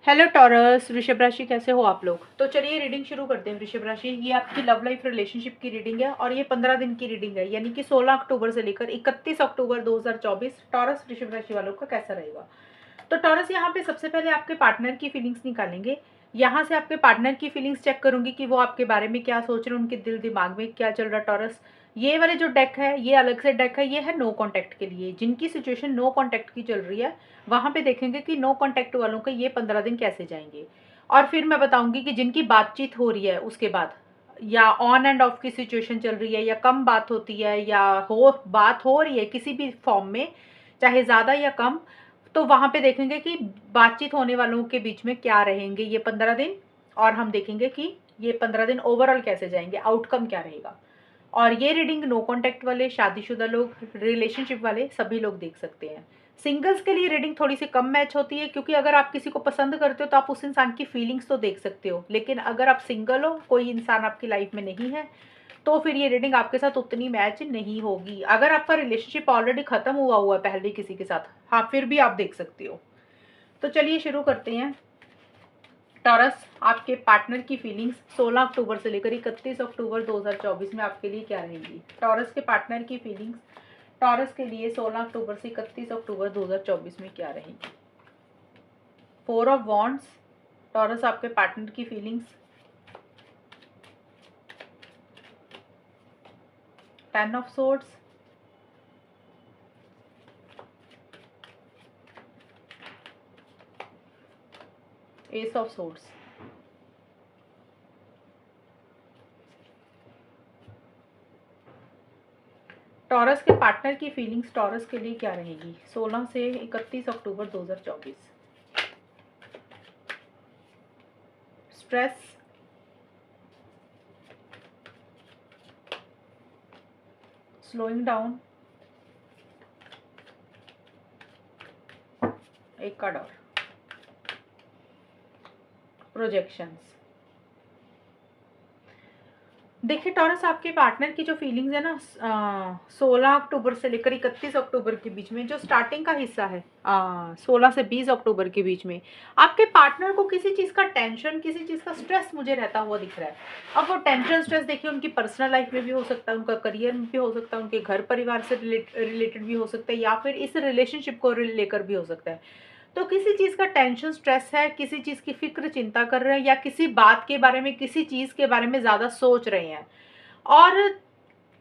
Hello taurus, वृषभ राशि कैसे हो आप लोग। तो चलिए रीडिंग शुरू करते हैं। वृषभ राशि, ये आपकी लव लाइफ रिलेशनशिप की रीडिंग है और ये 15 दिन की रीडिंग है, यानी कि 16 अक्टूबर से लेकर 31 अक्टूबर 2024 टॉरस वृषभ राशि वालों का कैसा रहेगा। तो टॉरस, यहाँ पे सबसे पहले आपके पार्टनर की फीलिंग्स निकालेंगे। यहाँ से आपके पार्टनर की फीलिंग्स चेक करूंगी कि वो आपके बारे में क्या सोच रहे हैं, उनके दिल दिमाग में क्या चल रहा है। टॉरस, ये वाले जो डेक है ये अलग से डेक है, ये है नो कांटेक्ट के लिए। जिनकी सिचुएशन नो कांटेक्ट की चल रही है वहां पे देखेंगे कि नो कांटेक्ट वालों के ये 15 दिन कैसे जाएंगे। और फिर मैं बताऊंगी कि जिनकी बातचीत हो रही है उसके बाद, या ऑन एंड ऑफ की सिचुएशन चल रही है, या कम बात होती है, या बात हो रही है किसी भी फॉर्म में, चाहे ज़्यादा या कम, तो वहां पे देखेंगे कि बातचीत होने वालों के बीच में क्या रहेंगे ये 15 दिन। और हम देखेंगे कि ये 15 दिन ओवरऑल कैसे जाएंगे, आउटकम क्या रहेगा। और ये रीडिंग नो कांटेक्ट वाले, शादीशुदा लोग, रिलेशनशिप वाले सभी लोग देख सकते हैं। सिंगल्स के लिए रीडिंग थोड़ी सी कम मैच होती है, क्योंकि अगर आप किसी को पसंद करते हो तो आप उस इंसान की फीलिंग्स तो देख सकते हो, लेकिन अगर आप सिंगल हो, कोई इंसान आपकी लाइफ में नहीं है, तो फिर ये रीडिंग आपके साथ उतनी मैच नहीं होगी। अगर आपका रिलेशनशिप ऑलरेडी खत्म हुआ हुआ है पहले किसी के साथ, हाँ, फिर भी आप देख सकते हो। तो चलिए शुरू करते हैं। टॉरस, आपके पार्टनर की फीलिंग्स 16 अक्टूबर से लेकर 31 अक्टूबर 2024 में आपके लिए क्या रहेंगी। टॉरस के पार्टनर की फीलिंग्स टॉरस के लिए 16 अक्टूबर से 31 अक्टूबर 2024 में क्या रहेंगी। 4 ऑफ वॉन्ड्स, टॉरस आपके पार्टनर की feelings. 10 of swords, S of swords. Taurus के पार्टनर की फीलिंग्स टॉरस के लिए क्या रहेगी 16 से 31 अक्टूबर 2024। स्ट्रेस, स्लोइंग डाउन, एक कार्ड और, प्रोजेक्शंस। देखिए टॉरस, आपके पार्टनर की जो फीलिंग्स है ना, 16 अक्टूबर से लेकर 31 अक्टूबर के बीच में जो स्टार्टिंग का हिस्सा है, 16 से 20 अक्टूबर के बीच में आपके पार्टनर को किसी चीज़ का टेंशन, किसी चीज़ का स्ट्रेस मुझे रहता हुआ दिख रहा है। अब वो टेंशन स्ट्रेस देखिए उनकी पर्सनल लाइफ में भी हो सकता है, उनका करियर में भी हो सकता है, उनके घर परिवार से रिलेटेड भी हो सकता है, या फिर इस रिलेशनशिप को लेकर भी हो सकता है। तो किसी चीज़ का टेंशन स्ट्रेस है, किसी चीज़ की फिक्र चिंता कर रहे हैं, या किसी बात के बारे में, किसी चीज़ के बारे में ज़्यादा सोच रहे हैं। और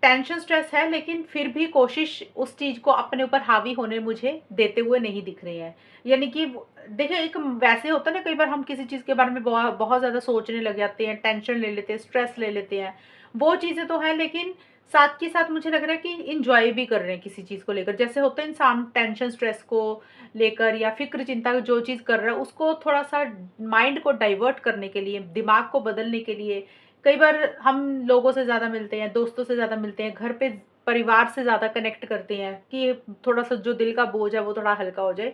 टेंशन स्ट्रेस है, लेकिन फिर भी कोशिश उस चीज़ को अपने ऊपर हावी होने मुझे देते हुए नहीं दिख रही है। यानी कि देखिए, एक वैसे होता है ना, कई बार हम किसी चीज़ के बारे में बहुत बहुत ज़्यादा सोचने लग जाते हैं, टेंशन ले लेते हैं, स्ट्रेस ले लेते हैं। वो चीज़ें तो हैं, लेकिन साथ के साथ मुझे लग रहा है कि इंजॉय भी कर रहे हैं किसी चीज़ को लेकर। जैसे होता है इंसान टेंशन स्ट्रेस को लेकर या फिक्र चिंता जो चीज़ कर रहा है उसको थोड़ा सा माइंड को डाइवर्ट करने के लिए, दिमाग को बदलने के लिए, कई बार हम लोगों से ज़्यादा मिलते हैं, दोस्तों से ज़्यादा मिलते हैं, घर पे परिवार से ज़्यादा कनेक्ट करते हैं कि थोड़ा सा जो दिल का बोझ है वो थोड़ा हल्का हो जाए।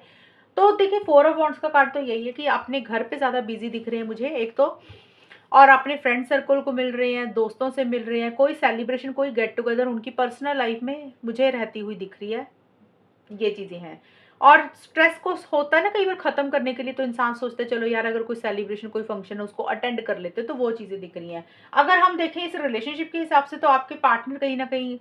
तो देखिए, 4 ऑफ वांड्स का कार्ड तो यही है कि अपने घर पे ज़्यादा बिजी दिख रहे हैं मुझे एक तो, और अपने फ्रेंड सर्कल को मिल रहे हैं, दोस्तों से मिल रहे हैं, कोई सेलिब्रेशन, कोई गेट टुगेदर उनकी पर्सनल लाइफ में मुझे रहती हुई दिख रही है। ये चीज़ें हैं। और स्ट्रेस को होता है ना कई बार ख़त्म करने के लिए, तो इंसान सोचता है चलो यार, अगर कोई सेलिब्रेशन, कोई फंक्शन है उसको अटेंड कर लेते, तो वो चीज़ें दिख रही हैं। अगर हम देखें इस रिलेशनशिप के हिसाब से, तो आपके पार्टनर कहीं न कहीं,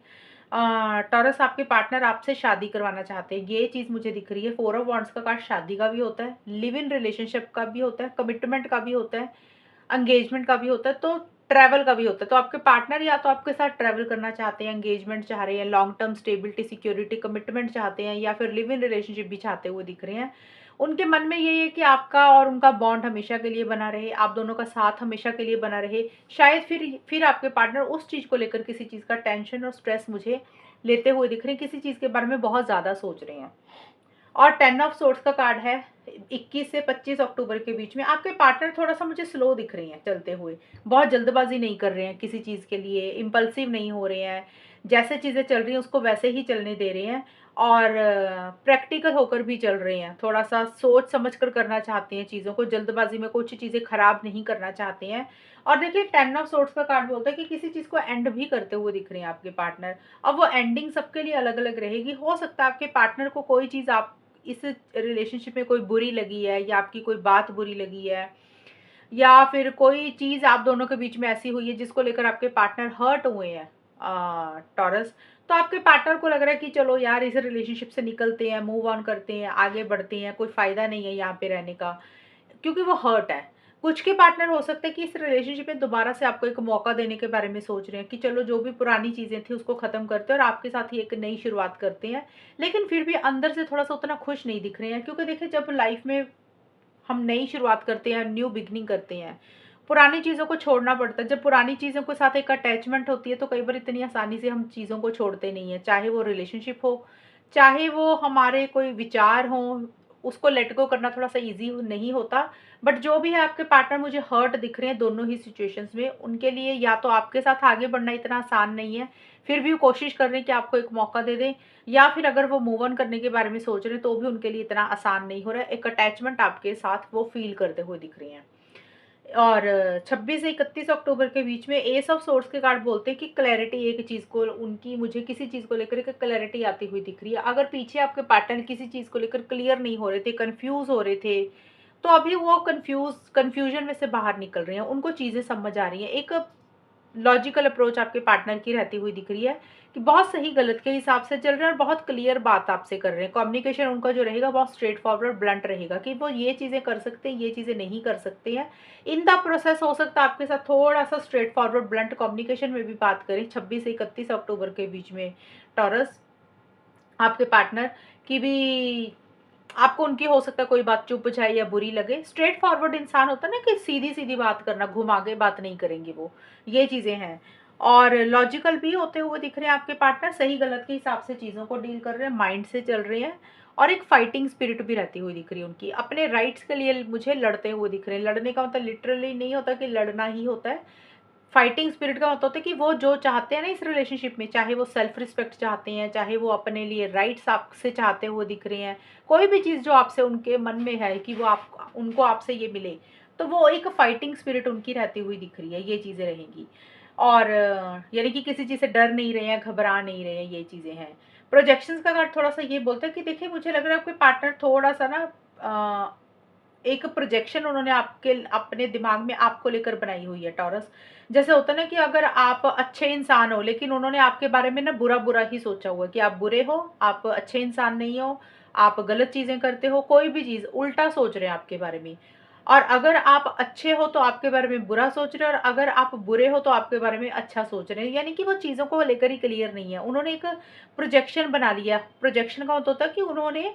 टॉरस, आपके पार्टनर आपसे शादी करवाना चाहते हैं, ये चीज़ मुझे दिख रही है। 4 ऑफ वांड्स का कार्ड शादी का भी होता है, लिव इन रिलेशनशिप का भी होता है, कमिटमेंट का भी होता है, एंगेजमेंट का भी होता है, तो ट्रैवल का भी होता है। तो आपके पार्टनर या तो आपके साथ ट्रैवल करना चाहते हैं, एंगेजमेंट चाह रहे हैं, long term stability, security, commitment चाहते हैं, या फिर लिव इन रिलेशनशिप भी चाहते हुए दिख रहे हैं। उनके मन में यही है कि आपका और उनका बॉन्ड हमेशा के लिए बना रहे, आप दोनों का साथ हमेशा के लिए बना रहे। शायद फिर आपके पार्टनर उस चीज़ को लेकर किसी चीज़ का टेंशन और स्ट्रेस मुझे लेते हुए दिख रहे हैं, किसी चीज़ के बारे में बहुत ज़्यादा सोच रहे हैं। और 10 ऑफ सोर्ड्स का कार्ड है। 21 से 25 अक्टूबर के बीच में आपके पार्टनर थोड़ा सा मुझे स्लो दिख रही हैं चलते हुए, बहुत जल्दबाजी नहीं कर रहे हैं किसी चीज़ के लिए, इम्पल्सिव नहीं हो रहे हैं, जैसे चीज़ें चल रही हैं उसको वैसे ही चलने दे रहे हैं, और प्रैक्टिकल होकर भी चल रहे हैं, थोड़ा सा सोच समझ कर करना चाहते हैं चीज़ों को, जल्दबाजी में कुछ चीज़ें खराब नहीं करना चाहते हैं। और देखिए, 10 ऑफ सोर्ड्स का कार्ड बोलता है कि किसी चीज़ को एंड भी करते हुए दिख रहे हैं आपके पार्टनर। अब वो एंडिंग सबके लिए अलग अलग रहेगी, हो सकता है आपके पार्टनर को कोई चीज़ आप इस रिलेशनशिप में कोई बुरी लगी है या आपकी कोई बात बुरी लगी है या फिर कोई चीज़ आप दोनों के बीच में ऐसी हुई है जिसको लेकर आपके पार्टनर हर्ट हुए हैं टॉरस, तो आपके पार्टनर को लग रहा है कि चलो यार इस रिलेशनशिप से निकलते हैं, मूव ऑन करते हैं, आगे बढ़ते हैं, कोई फ़ायदा नहीं है यहाँ पे रहने का, क्योंकि वो हर्ट है। कुछ के पार्टनर हो सकता है कि इस रिलेशनशिप में दोबारा से आपको एक मौका देने के बारे में सोच रहे हैं कि चलो जो भी पुरानी चीज़ें थी उसको ख़त्म करते हैं और आपके साथ ही एक नई शुरुआत करते हैं। लेकिन फिर भी अंदर से थोड़ा-सा उतना खुश नहीं दिख रहे हैं, क्योंकि देखिए जब लाइफ़ में हम नई शुरुआत करते हैं, न्यू बिगिनिंग करते हैं, पुरानी चीज़ों को छोड़ना पड़ता है। जब पुरानी चीज़ों के साथ एक अटैचमेंट होती है तो कई बार इतनी आसानी से हम चीज़ों को छोड़ते नहीं हैं, चाहे वो रिलेशनशिप हो, चाहे वो हमारे कोई विचार हों, उसको लेट गो करना थोड़ा-सा ईज़ी नहीं होता। बट जो भी है आपके पार्टनर मुझे हर्ट दिख रहे हैं दोनों ही सिचुएशंस में, उनके लिए या तो आपके साथ आगे बढ़ना इतना आसान नहीं है, फिर भी वो कोशिश कर रहे हैं कि आपको एक मौका दे दें, या फिर अगर वो मूव ऑन करने के बारे में सोच रहे हैं तो भी उनके लिए इतना आसान नहीं हो रहा है। एक अटैचमेंट आपके साथ वो फ़ील करते हुए दिख रहे हैं। और 26 से 31 अक्टूबर के बीच में एस ऑफ सोर्स के कार्ड बोलते हैं कि क्लैरिटी, एक चीज़ को उनकी मुझे किसी चीज़ को लेकर एक क्लैरिटी आती हुई दिख रही है। अगर पीछे आपके पार्टनर किसी चीज़ को लेकर क्लियर नहीं हो रहे थे, कंफ्यूज हो रहे थे, तो अभी वो कंफ्यूजन में से बाहर निकल रहे हैं, उनको चीज़ें समझ आ रही हैं। एक लॉजिकल अप्रोच आपके पार्टनर की रहती हुई दिख रही है कि बहुत सही गलत के हिसाब से चल रहे हैं और बहुत क्लियर बात आपसे कर रहे हैं। कम्युनिकेशन उनका जो रहेगा बहुत स्ट्रेट फॉरवर्ड ब्लंट रहेगा कि वो ये चीज़ें कर सकते हैं, ये चीज़ें नहीं कर सकते हैं। इन द प्रोसेस हो सकता है आपके साथ थोड़ा सा स्ट्रेट फॉरवर्ड ब्लंट कम्युनिकेशन में भी बात करें 26 से 31 अक्टूबर के बीच में टॉरस, आपके पार्टनर की भी आपको उनकी हो सकता है कोई बात चुभ जाए या बुरी लगे। स्ट्रेट फॉरवर्ड इंसान होता है ना कि सीधी-सीधी बात करना, घुमा के बात नहीं करेंगे वो, ये चीज़ें हैं। और लॉजिकल भी होते हुए दिख रहे हैं आपके पार्टनर, सही गलत के हिसाब से चीज़ों को डील कर रहे हैं, माइंड से चल रहे हैं और एक फाइटिंग स्पिरिट भी रहती हुई दिख रही है उनकी। अपने राइट्स के लिए मुझे लड़ते हुए दिख रहे हैं। लड़ने का मतलब लिटरली नहीं होता कि लड़ना ही होता है। फाइटिंग स्पिरिट का मतलब होता है कि वो जो चाहते हैं ना इस रिलेशनशिप में, चाहे वो सेल्फ रिस्पेक्ट चाहते हैं, चाहे वो अपने लिए राइट्स आपसे चाहते हुए दिख रहे हैं, कोई भी चीज़ जो आपसे उनके मन में है कि वो आप उनको आपसे ये मिले, तो वो एक फाइटिंग स्पिरिट उनकी रहती हुई दिख रही है, ये चीज़ें रहेंगी। और यानी कि किसी चीज़ से डर नहीं रहे हैं, घबरा नहीं रहे हैं, ये चीज़ें हैं। प्रोजेक्शंस का कार्ड थोड़ा सा ये बोलता है कि देखिए मुझे लग रहा है आपके पार्टनर थोड़ा सा ना एक प्रोजेक्शन उन्होंने आपके अपने दिमाग में आपको लेकर बनाई हुई है टॉरस। जैसे होता है ना कि अगर आप अच्छे इंसान हो लेकिन उन्होंने आपके बारे में ना बुरा-बुरा ही सोचा हुआ है कि आप बुरे हो, आप अच्छे इंसान नहीं हो, आप गलत चीज़ें करते हो, कोई भी चीज़ उल्टा सोच रहे हैं आपके बारे में। और अगर आप अच्छे हो तो आपके बारे में बुरा सोच रहे हैं और अगर आप बुरे हो तो आपके बारे में अच्छा सोच रहे हैं। यानी कि वो चीज़ों को लेकर ही क्लियर नहीं है। उन्होंने एक प्रोजेक्शन बना लिया। प्रोजेक्शन का मतलब होता है कि उन्होंने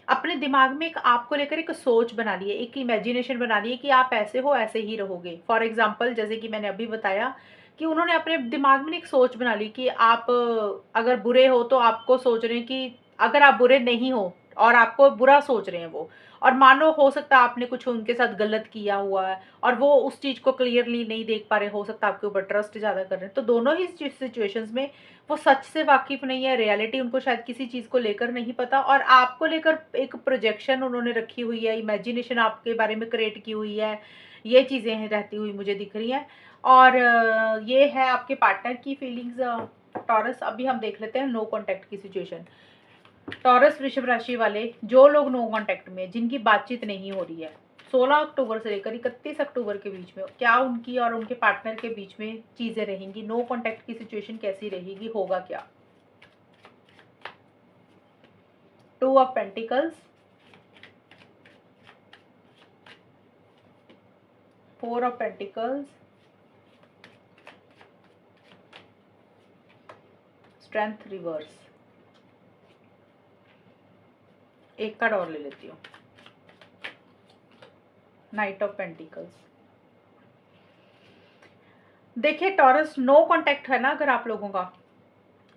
अपने दिमाग में एक आपको लेकर एक सोच बना ली है, एक इमेजिनेशन बना ली है कि आप ऐसे हो, ऐसे ही रहोगे। फॉर एग्ज़ाम्पल जैसे कि मैंने अभी बताया कि उन्होंने अपने दिमाग में एक सोच बना ली कि आप अगर बुरे हो तो आपको सोच रहे हैं कि अगर आप बुरे नहीं हो और आपको बुरा सोच रहे हैं वो, और मानो हो सकता है आपने कुछ उनके साथ गलत किया हुआ है और वो उस चीज़ को क्लियरली नहीं देख पा रहे, हो सकता है आपके ऊपर ट्रस्ट ज़्यादा कर रहे हैं। तो दोनों ही सिचुएशंस में वो सच से वाकिफ़ नहीं है, रियलिटी उनको शायद किसी चीज़ को लेकर नहीं पता और आपको लेकर एक प्रोजेक्शन उन्होंने रखी हुई है, इमेजिनेशन आपके बारे में क्रिएट की हुई है, ये चीज़ें हैं रहती हुई मुझे दिख रही हैं। और ये है आपके पार्टनर की फीलिंग्स टॉरस। अभी हम देख लेते हैं नो कॉन्टैक्ट की सिचुएशन। टॉरस वृषभ राशि वाले, जो लोग नो कॉन्टैक्ट में, जिनकी बातचीत नहीं हो रही है, 16 अक्टूबर से लेकर 31 अक्टूबर के बीच में क्या उनकी और उनके पार्टनर के बीच में चीज़ें रहेंगी? नो कॉन्टैक्ट की सिचुएशन कैसी रहेगी, होगा क्या? 2 of pentacles, 4 of pentacles, strength reverse. एक कार्ड और ले लेती हूँ, नाइट ऑफ पेंटिकल्स। देखिए टॉरस, नो कॉन्टैक्ट है ना अगर आप लोगों का,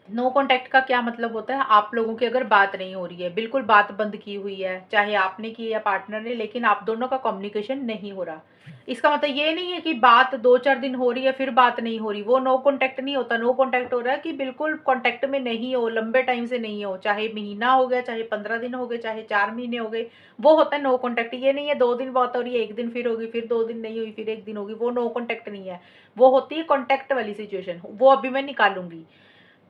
नो कॉन्टैक्ट का क्या मतलब होता है? आप लोगों की अगर बात नहीं हो रही है, बिल्कुल बात बंद की हुई है, चाहे आपने की या पार्टनर ने, लेकिन आप दोनों का कम्युनिकेशन नहीं हो रहा। इसका मतलब ये नहीं है कि बात 2-4 दिन हो रही है फिर बात नहीं हो रही, वो नो कॉन्टैक्ट नहीं होता। नो कॉन्टैक्ट हो रहा है कि बिल्कुल कॉन्टैक्ट में नहीं हो, लंबे टाइम से नहीं हो, चाहे महीना हो गया, चाहे 15 दिन हो गए, चाहे 4 महीने हो गए, वो होता है नो कॉन्टैक्ट। ये नहीं है 2 दिन बात हो रही है, 1 दिन फिर होगी, फिर 2 दिन नहीं हुई, फिर 1 दिन होगी, वो नो कॉन्टैक्ट नहीं है। वो होती है कॉन्टैक्ट वाली सिचुएशन, वो अभी मैं निकालूंगी।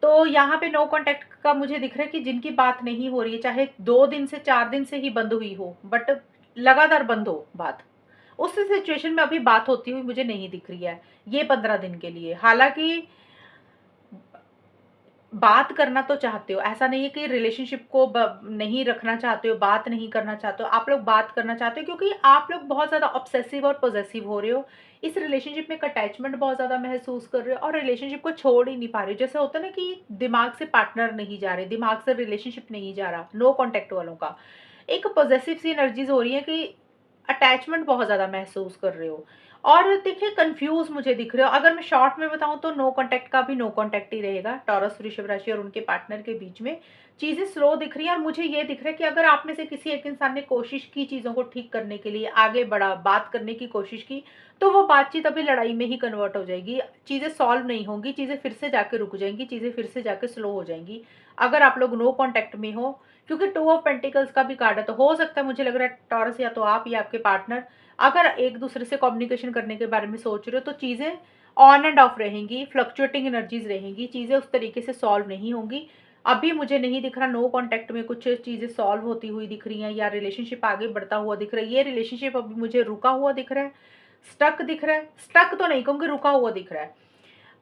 तो यहाँ पे नो कॉन्टैक्ट का मुझे दिख रहा है कि जिनकी बात नहीं हो रही है, चाहे 2 दिन से 4 दिन से ही बंद हुई हो, बट लगातार बंद हो बात, उस सिचुएशन में अभी बात होती हुई मुझे नहीं दिख रही है, ये 15 दिन के लिए। हालाँकि बात करना तो चाहते हो, ऐसा नहीं है कि रिलेशनशिप को नहीं रखना चाहते हो, बात नहीं करना चाहते हो, आप लोग बात करना चाहते हो, क्योंकि आप लोग बहुत ज़्यादा ऑब्सेसिव और पॉसेसिव हो रहे हो। इस रिलेशनशिप में एक अटैचमेंट बहुत ज़्यादा महसूस कर रहे हो और रिलेशनशिप को छोड़ ही नहीं पा रहे हो। जैसे होता है ना कि दिमाग से पार्टनर नहीं जा रहे, दिमाग से रिलेशनशिप नहीं जा रहा, नो कॉन्टैक्ट वालों का। एक पॉसेसिव सी एनर्जीज हो रही है कि अटैचमेंट बहुत ज़्यादा महसूस कर रहे हो। और देखिए कंफ्यूज मुझे दिख रहे हो। अगर मैं शॉर्ट में बताऊं तो नो कांटेक्ट का भी नो कांटेक्ट ही रहेगा। टॉरस वृषभ राशि और उनके पार्टनर के बीच में चीजें स्लो दिख रही हैं और मुझे ये दिख रहा है कि अगर आप में से किसी एक इंसान ने कोशिश की चीजों को ठीक करने के लिए, आगे बढ़ा, बात करने की कोशिश की, तो वो बातचीत अभी लड़ाई में ही कन्वर्ट हो जाएगी। चीजें सॉल्व नहीं होंगी, चीजें फिर से जाके रुक जाएंगी, चीजें फिर से जाके स्लो हो जाएंगी अगर आप लोग नो कॉन्टेक्ट में हो। क्योंकि 2 ऑफ पेंटिकल्स का भी कार्ड है, तो हो सकता है, मुझे लग रहा है टॉरस या तो आप या आपके पार्टनर अगर एक दूसरे से कम्युनिकेशन करने के बारे में सोच रहे हो, तो चीज़ें ऑन एंड ऑफ रहेंगी, फ्लक्चुएटिंग एनर्जीज रहेंगी, चीज़ें उस तरीके से सॉल्व नहीं होंगी। अभी मुझे नहीं दिख रहा नो कॉन्टैक्ट में कुछ चीज़ें सॉल्व होती हुई दिख रही हैं या रिलेशनशिप आगे बढ़ता हुआ दिख रहा है। ये रिलेशनशिप अभी मुझे रुका हुआ दिख रहा है, स्टक दिख रहा है। स्टक तो नहीं कहूँगी, रुका हुआ दिख रहा है।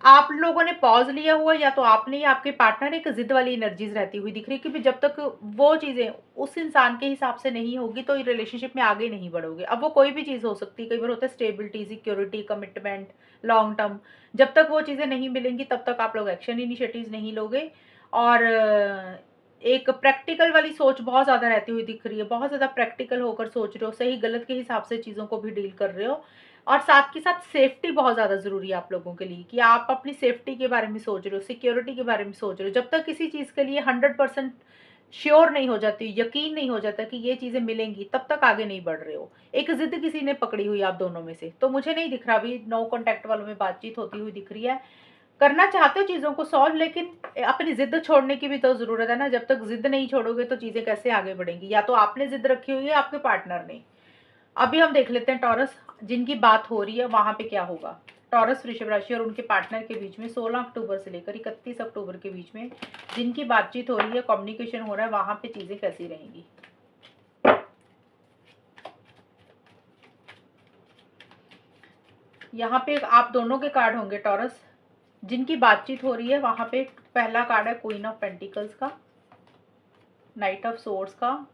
आप लोगों ने पॉज़ लिया हुआ, या तो आपने या आपके पार्टनर, एक ज़िद वाली एनर्जीज़ रहती हुई दिख रही है कि जब तक वो चीज़ें उस इंसान के हिसाब से नहीं होगी तो रिलेशनशिप में आगे नहीं बढ़ोगे। अब वो कोई भी चीज़ हो सकती है, कई बार होता है stability, security, commitment, long term. जब तक वो चीज़ें नहीं मिलेंगी तब तक आप लोग एक्शन इनिशिएटिव्स नहीं लोगे। और एक प्रैक्टिकल वाली सोच बहुत ज़्यादा रहती हुई दिख रही है, बहुत ज़्यादा प्रैक्टिकल होकर सोच रहे हो, सही गलत के हिसाब से चीज़ों को भी डील कर रहे हो। और साथ के साथ सेफ्टी बहुत ज़्यादा ज़रूरी है आप लोगों के लिए, कि आप अपनी सेफ्टी के बारे में सोच रहे हो, सिक्योरिटी के बारे में सोच रहे हो। जब तक किसी चीज़ के लिए 100% श्योर नहीं हो जाती, यकीन नहीं हो जाता कि ये चीज़ें मिलेंगी, तब तक आगे नहीं बढ़ रहे हो। एक ज़िद किसी ने पकड़ी हुई आप दोनों में से, तो मुझे नहीं दिख रहा अभी नो कॉन्टैक्ट वालों में बातचीत होती हुई दिख रही है। करना चाहते हो चीज़ों को सॉल्व, लेकिन अपनी ज़िद छोड़ने की भी तो ज़रूरत है ना। जब तक ज़िद नहीं छोड़ोगे तो चीज़ें कैसे आगे बढ़ेंगी? या तो आपने ज़िद रखी हुई है, आपके पार्टनर ने। अभी हम देख लेते हैं टॉरस, जिनकी बात हो रही है वहाँ पे क्या होगा। टॉरस वृषभ राशि और उनके पार्टनर के बीच में 16 अक्टूबर से लेकर 31 अक्टूबर के बीच में जिनकी बातचीत हो रही है, कम्युनिकेशन हो रहा है, वहाँ पे चीज़ें कैसी रहेंगी। यहाँ पे आप दोनों के कार्ड होंगे टॉरस, जिनकी बातचीत हो रही है वहाँ पे पहला कार्ड है क्वीन ऑफ पेंटिकल्स का, नाइट ऑफ सोर्ड्स का,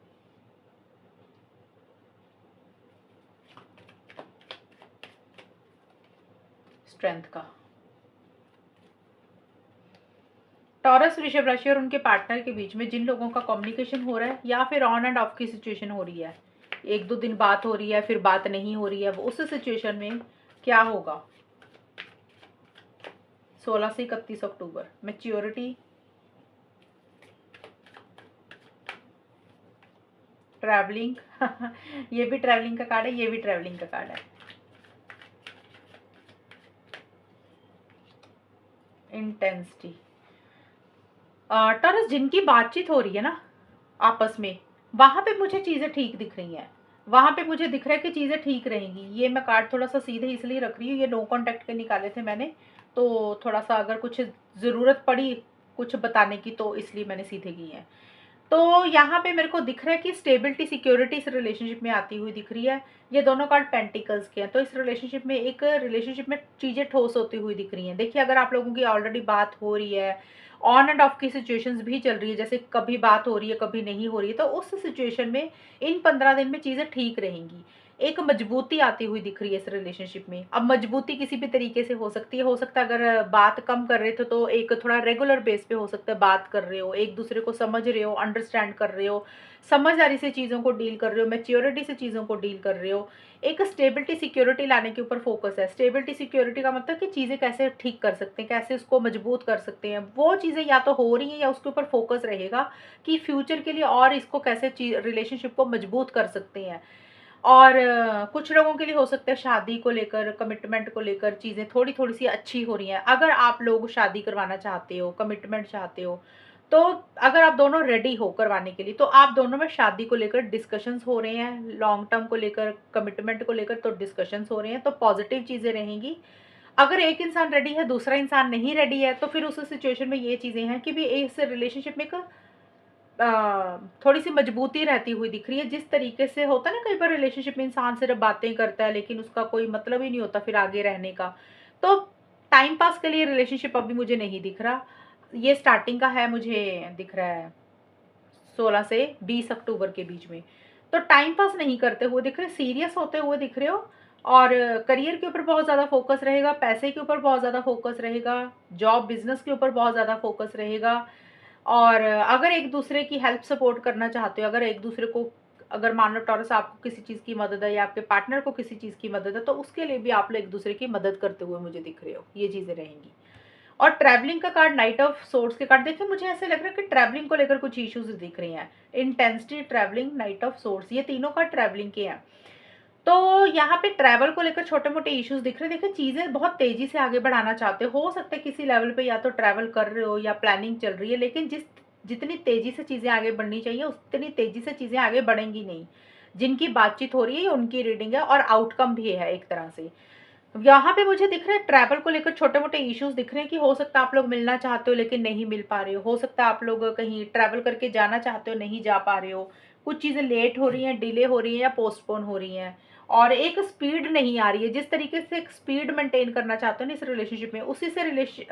स्ट्रेंथ का। टॉरस वृषभ राशि और उनके पार्टनर के बीच में जिन लोगों का कम्युनिकेशन हो रहा है या फिर ऑन एंड ऑफ की सिचुएशन हो रही है, 1-2 दिन बात हो रही है फिर बात नहीं हो रही है, उस सिचुएशन में क्या होगा 16 से 31 अक्टूबर। मैच्योरिटी, ट्रैवलिंग ये भी ट्रैवलिंग का कार्ड है, ये भी ट्रैवलिंग का कार्ड है। इंटेंसिटी। टॉरस, जिनकी बातचीत हो रही है ना आपस में, वहां पे मुझे चीजें ठीक दिख रही हैं। वहां पे मुझे दिख रहा है कि चीजें ठीक रहेंगी। ये मैं कार्ड थोड़ा सा सीधे इसलिए रख रही हूँ, ये नो कॉन्टैक्ट के निकाले थे मैंने, तो थोड़ा सा अगर कुछ जरूरत पड़ी कुछ बताने की तो इसलिए मैंने सीधे की हैं। तो यहाँ पे मेरे को दिख रहा है कि स्टेबिलिटी, सिक्योरिटी इस रिलेशनशिप में आती हुई दिख रही है। ये दोनों कार्ड पेंटिकल्स के हैं, तो इस रिलेशनशिप में चीज़ें ठोस होती हुई दिख रही हैं। देखिए, अगर आप लोगों की ऑलरेडी बात हो रही है, ऑन एंड ऑफ की सिचुएशंस भी चल रही है, जैसे कभी बात हो रही है कभी नहीं हो रही है, तो उस सिचुएशन में इन 15 दिन में चीज़ें ठीक रहेंगी। एक मजबूती आती हुई दिख रही है इस रिलेशनशिप में। अब मजबूती किसी भी तरीके से हो सकती है, हो सकता है अगर बात कम कर रहे थे तो एक थोड़ा रेगुलर बेस पे हो सकता है बात कर रहे हो, एक दूसरे को समझ रहे हो, अंडरस्टैंड कर रहे हो, समझदारी से चीज़ों को डील कर रहे हो, मैच्योरिटी से चीज़ों को डील कर रहे हो। एक स्टेबिलिटी, सिक्योरिटी लाने के ऊपर फोकस है। स्टेबिलिटी, सिक्योरिटी का मतलब कि चीज़ें कैसे ठीक कर सकते हैं, कैसे उसको मजबूत कर सकते हैं, वो चीज़ें या तो हो रही हैं या उसके ऊपर फोकस रहेगा कि फ्यूचर के लिए और इसको कैसे रिलेशनशिप को मजबूत कर सकते हैं। और कुछ लोगों के लिए हो सकता है शादी को लेकर, कमिटमेंट को लेकर चीज़ें थोड़ी थोड़ी सी अच्छी हो रही हैं। अगर आप लोग शादी करवाना चाहते हो, कमिटमेंट चाहते हो, तो अगर आप दोनों रेडी हो करवाने के लिए, तो आप दोनों में शादी को लेकर डिस्कशंस हो रहे हैं, लॉन्ग टर्म को लेकर, कमिटमेंट को लेकर तो डिस्कशंस हो रहे हैं, तो पॉजिटिव चीज़ें रहेंगी। अगर एक इंसान रेडी है, दूसरा इंसान नहीं रेडी है, तो फिर उस सिचुएशन में ये चीज़ें हैं कि भी इस रिलेशनशिप में एक थोड़ी-सी मजबूती रहती हुई दिख रही है। जिस तरीके से होता है ना, कई बार रिलेशनशिप में इंसान सिर्फ़ बातें करता है, लेकिन उसका कोई मतलब ही नहीं होता फिर आगे रहने का। तो टाइम पास के लिए रिलेशनशिप अभी मुझे नहीं दिख रहा। ये स्टार्टिंग का है, मुझे दिख रहा है 16 से 20 अक्टूबर के बीच में। तो टाइम पास नहीं करते हुए दिख रहे, सीरियस होते हुए दिख रहे हो, और करियर के ऊपर बहुत ज़्यादा फ़ोकस रहेगा, पैसे के ऊपर बहुत ज़्यादा फ़ोकस रहेगा, जॉब बिज़नेस के ऊपर बहुत ज़्यादा फ़ोकस रहेगा। और अगर एक-दूसरे की हेल्प सपोर्ट करना चाहते हो, अगर एक-दूसरे को, अगर मान लो टॉरस आपको किसी चीज़ की मदद है या आपके पार्टनर को किसी चीज़ की मदद है, तो उसके लिए भी आप लोग एक-दूसरे की मदद करते हुए मुझे दिख रहे हो। ये चीज़ें रहेंगी। और ट्रैवलिंग का कार्ड, नाइट ऑफ सोर्ड्स के कार्ड, देखिए मुझे ऐसे लग रहा है कि ट्रैवलिंग को लेकर कुछ इश्यूज़ दिख रही हैं। Intensity, travelling, night of swords, ये तीनों कार्ड ट्रैवलिंग के हैं। तो यहाँ पे ट्रैवल को लेकर छोटे-मोटे इश्यूज़ दिख रहे हैं। देखिए चीज़ें बहुत तेज़ी से आगे बढ़ाना चाहते हो सकता है किसी लेवल पे या तो ट्रैवल कर रहे हो या प्लानिंग चल रही है, लेकिन जितनी तेज़ी से चीज़ें आगे बढ़नी चाहिए, उतनी तेज़ी से चीज़ें आगे बढ़ेंगी नहीं। जिनकी बातचीत हो रही है, ये उनकी रीडिंग है और आउटकम भी है एक तरह से। यहाँ पे मुझे दिख रहा है ट्रैवल को लेकर छोटे-मोटे इश्यूज़ दिख रहे हैं कि हो सकता है आप लोग मिलना चाहते हो लेकिन नहीं मिल पा रहे हो सकता है आप लोग कहीं ट्रैवल करके जाना चाहते हो, नहीं जा पा रहे हो। कुछ चीज़ें लेट हो रही हैं, डिले हो रही हैं या पोस्टपोन हो रही हैं, और एक स्पीड नहीं आ रही है। जिस तरीके से एक स्पीड मेंटेन करना चाहते हो ना इस रिलेशनशिप में, उसी से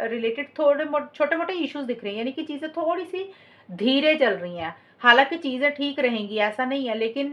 रिलेटेड छोटे-मोटे इश्यूज़ दिख रहे हैं, यानी कि चीज़ें थोड़ी-सी धीरे चल रही हैं। हालाँकि चीज़ें ठीक रहेंगी, ऐसा नहीं है, लेकिन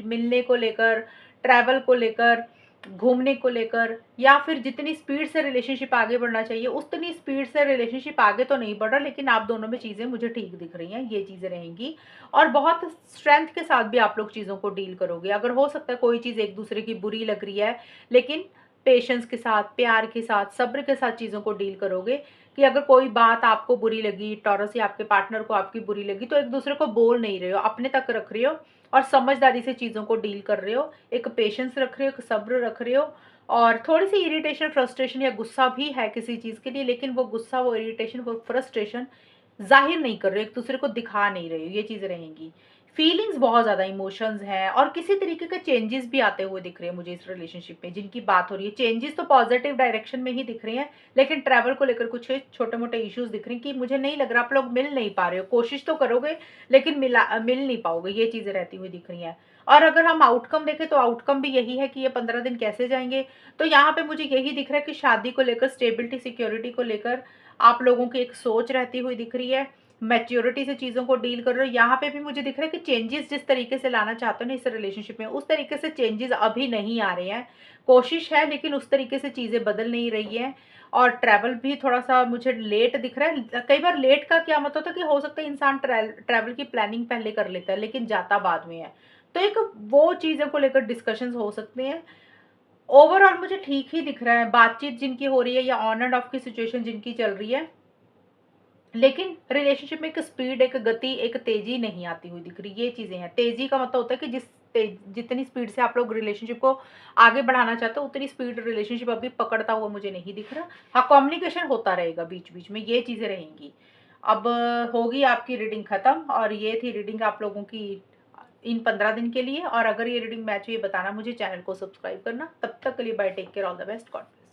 मिलने को लेकर, ट्रैवल को लेकर, घूमने को लेकर, या फिर जितनी स्पीड से रिलेशनशिप आगे बढ़ना चाहिए उतनी स्पीड से रिलेशनशिप आगे तो नहीं बढ़ रहा, लेकिन आप दोनों में चीज़ें मुझे ठीक दिख रही हैं, ये चीज़ें रहेंगी। और बहुत स्ट्रेंथ के साथ भी आप लोग चीज़ों को डील करोगे। अगर हो सकता है कोई चीज़ एक दूसरे की बुरी लग रही है, लेकिन पेशेंस के साथ, प्यार के साथ, सब्र के साथ चीज़ों को डील करोगे। कि अगर कोई बात आपको बुरी लगी, टॉरस या आपके पार्टनर को आपकी बुरी लगी, तो एक दूसरे को बोल नहीं रहे हो, अपने तक रख रहे हो और समझदारी से चीज़ों को डील कर रहे हो। एक पेशेंस रख रहे हो, एक सब्र रख रहे हो, और थोड़ी-सी इरिटेशन, फ्रस्ट्रेशन या गुस्सा भी है किसी चीज़ के लिए, लेकिन वो गुस्सा, वो इरिटेशन, वो फ्रस्ट्रेशन ज़ाहिर नहीं कर रहे हो, एक-दूसरे को दिखा नहीं रहे हो, ये चीज़ें रहेंगी। फीलिंग्स बहुत ज़्यादा, इमोशंस हैं, और किसी तरीके के चेंजेस भी आते हुए दिख रहे हैं मुझे इस रिलेशनशिप में, जिनकी बात हो रही है। चेंजेस तो पॉजिटिव डायरेक्शन में ही दिख रहे हैं, लेकिन ट्रैवल को लेकर कुछ छोटे-मोटे इश्यूज़ दिख रहे हैं कि मुझे नहीं लग रहा आप लोग मिल नहीं पा रहे हो। कोशिश तो करोगे, लेकिन मिल नहीं पाओगे, ये चीज़ें रहती हुई दिख रही हैं। और अगर हम आउटकम देखें, तो आउटकम भी यही है कि ये 15 दिन कैसे जाएँगे, तो यहाँ पे मुझे यही दिख रहा है कि शादी को लेकर, स्टेबिलिटी, सिक्योरिटी को लेकर आप लोगों की एक सोच रहती हुई दिख रही है। मैच्योरिटी से चीज़ों को डील कर रहे हो। यहाँ पे भी मुझे दिख रहा है कि चेंजेस जिस तरीके से लाना चाहते हो ना इस रिलेशनशिप में, उस तरीके से चेंजेस अभी नहीं आ रहे हैं। कोशिश है, लेकिन उस तरीके से चीज़ें बदल नहीं रही हैं। और ट्रैवल भी थोड़ा-सा मुझे लेट दिख रहा है। कई बार लेट का क्या मतलब होता है कि हो सकता है इंसान ट्रैवल की प्लानिंग पहले कर लेता है, लेकिन जाता बाद में है। तो एक वो चीज़ों को लेकर डिस्कशंस हो सकते हैं। ओवरऑल मुझे ठीक ही दिख रहा है, बातचीत जिनकी हो रही है या ऑन एंड ऑफ की सिचुएशन जिनकी चल रही है, लेकिन रिलेशनशिप में एक स्पीड, एक गति, एक तेज़ी नहीं आती हुई दिख रही, ये चीज़ें हैं। तेज़ी का मतलब होता है कि जितनी स्पीड से आप लोग रिलेशनशिप को आगे बढ़ाना चाहते हो, उतनी स्पीड रिलेशनशिप अभी पकड़ता हुआ मुझे नहीं दिख रहा। हाँ, कम्युनिकेशन होता रहेगा बीच-बीच में, ये चीज़ें रहेंगी। अब होगी आपकी रीडिंग खत्म, और ये थी रीडिंग आप लोगों की इन 15 दिन के लिए। और अगर ये रीडिंग मैच हुई, बताना मुझे, चैनल को सब्सक्राइब करना। तब तक के लिए bye, take care, all the best, God bless.